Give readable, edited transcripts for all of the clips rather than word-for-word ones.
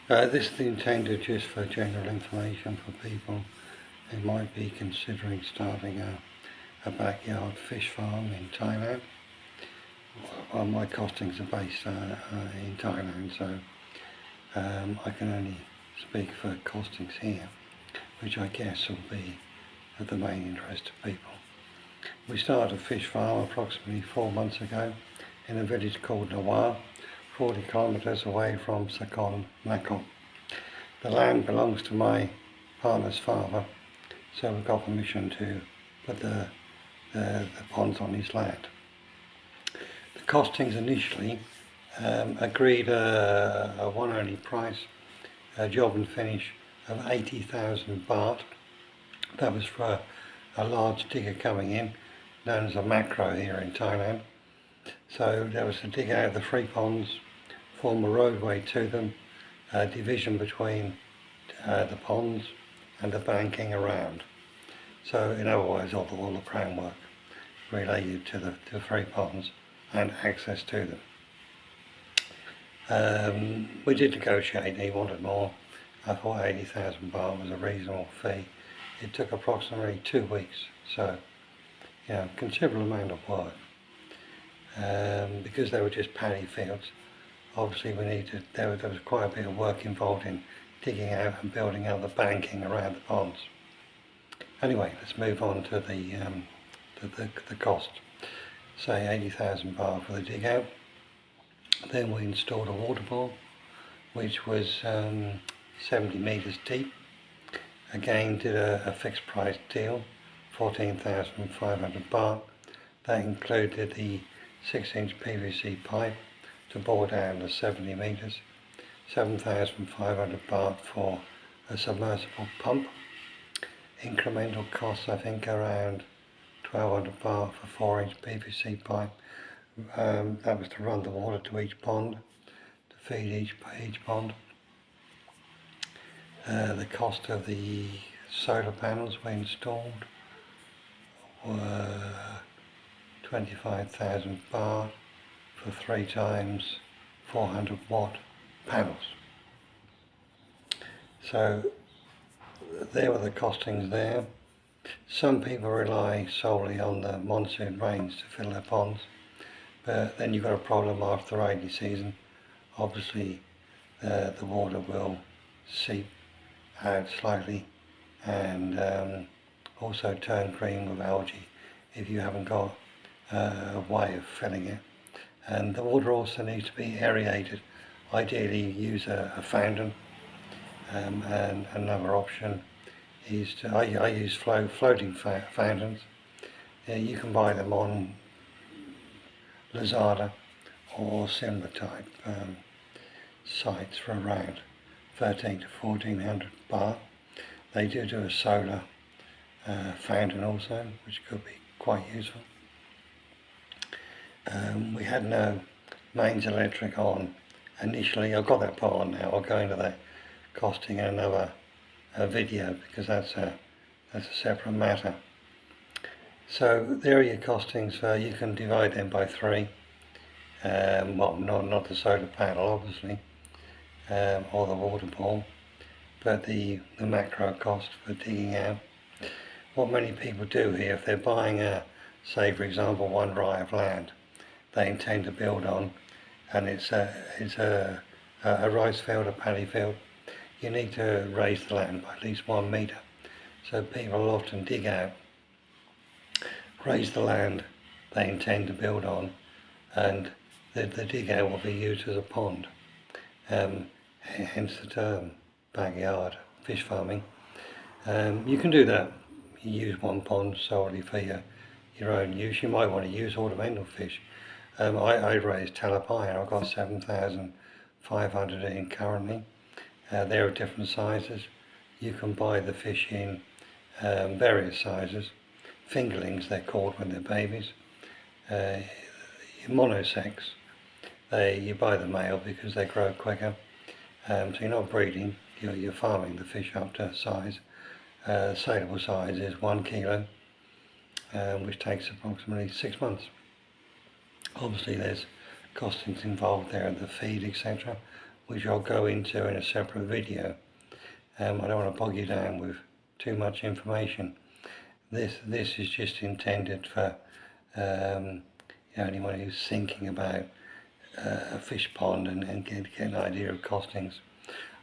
This is intended just for general information for people who might be considering starting a backyard fish farm in Thailand. Well, my costings are based in Thailand, so I can only speak for costings here, which I guess will be of the main interest to people. We started a fish farm approximately 4 months ago in a village called Nawar, 40 kilometres away from Sakon Nakhon. The land belongs to my partner's father, so we've got permission to put the ponds on his land. The costings initially agreed a one-only price, a job and finish of 80,000 baht. That was for a large digger coming in, known as a macro here in Thailand. So there was to dig out the 3 ponds, form a roadway to them, a division between the ponds and the banking around. So in other words, all the groundwork related to the 3 ponds and access to them. We did negotiate, he wanted more. I thought 80,000 baht was a reasonable fee. It took approximately 2 weeks, so considerable amount of work. Because they were just paddy fields, obviously there was quite a bit of work involved in digging out and building out the banking around the ponds. Anyway, let's move on to the cost. Say 80,000 baht for the dig out. Then we installed a water bore, which was 70 metres deep. Again, did a fixed price deal, 14,500 baht. That included the 6-inch PVC pipe to bore down the 70 metres, 7,500 baht for a submersible pump. Incremental costs, I think, around 1,200 baht for 4-inch PVC pipe. That was to run the water to each pond, to feed each pond. The cost of the solar panels we installed were 25,000 baht for 3 times 400 watt panels. So there were the costings there. Some people rely solely on the monsoon rains to fill their ponds, but then you've got a problem after the rainy season. Obviously the water will seep out slightly and also turn green with algae if you haven't got a way of filling it. And the water also needs to be aerated. Ideally use a fountain, and another option is I use floating fountains. You can buy them on Lazada or similar type sites for around 13 to 1400 baht. They do a solar fountain also, which could be quite useful. We had no mains electric on initially. I've got that part on now. I'll go into that costing in another video because that's a separate matter. So there are your costings. You can divide them by 3. Well, not the solar panel obviously, or the water bore, but the macro cost for digging out. What many people do here, if they're buying say for example 1 rai of land they intend to build on, and it's a rice field, a paddy field, you need to raise the land by at least 1 metre. So people often dig out, raise the land they intend to build on, and the dig out will be used as a pond. Hence the term backyard fish farming. You can do that. You use 1 pond solely for your own use. You might want to use ornamental fish. I raise Talipia. I've got 7,500 in currently. They're of different sizes. You can buy the fish in various sizes. Fingerlings they're called when they're babies. Monosex, you buy the male because they grow quicker. So you're not breeding, you're farming the fish up to size. Saleable size is 1 kilo, which takes approximately 6 months. Obviously there's costings involved there, the feed, etc. which I'll go into in a separate video. I don't want to bog you down with too much information. This is just intended for anyone who's thinking about a fish pond and get an idea of costings.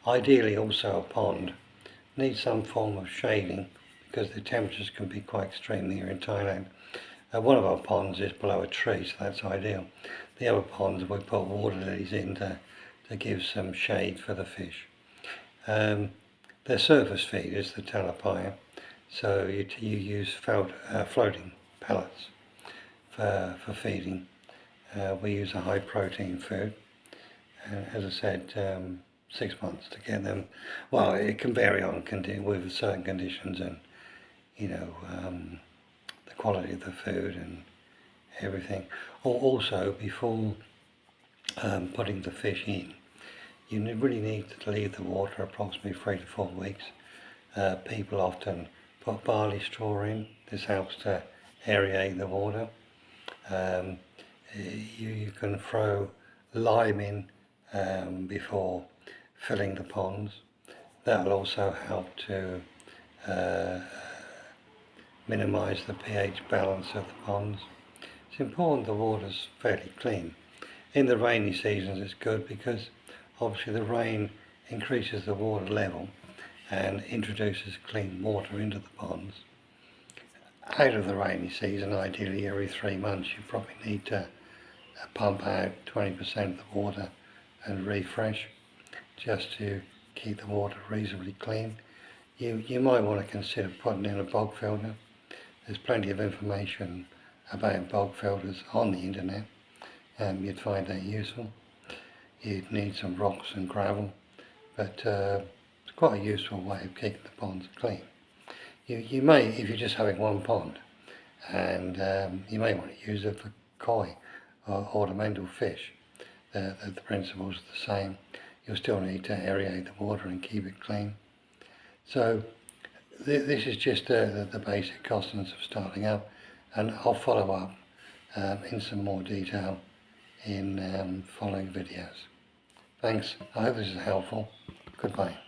Ideally, also a pond needs some form of shading because the temperatures can be quite extreme here in Thailand. One of our ponds is below a tree, so that's ideal. The other ponds we put water lilies in to give some shade for the fish. Their surface feed is the Talipia, so you use floating pellets for feeding. We use a high protein food, and as I said, 6 months to get them. Well, it can vary on with certain conditions and the quality of the food and everything. Also, before putting the fish in, you really need to leave the water approximately 3 to 4 weeks. People often put barley straw in. This helps to aerate the water. You can throw lime in before filling the ponds. That will also help to minimise the pH balance of the ponds. It's important the water's fairly clean. In the rainy seasons it's good because obviously the rain increases the water level and introduces clean water into the ponds. Out of the rainy season, ideally every 3 months, you probably need to pump out 20% of the water and refresh, just to keep the water reasonably clean. You might want to consider putting in a bog filter. There's plenty of information about bog filters on the internet. You'd find that useful. You'd need some rocks and gravel, but it's quite a useful way of keeping the ponds clean. You may, if you're just having one pond, and you may want to use it for koi or ornamental fish. The principles are the same. You'll still need to aerate the water and keep it clean. So this is just the basic costings of starting up, and I'll follow up in some more detail in following videos. Thanks. I hope this is helpful. Goodbye.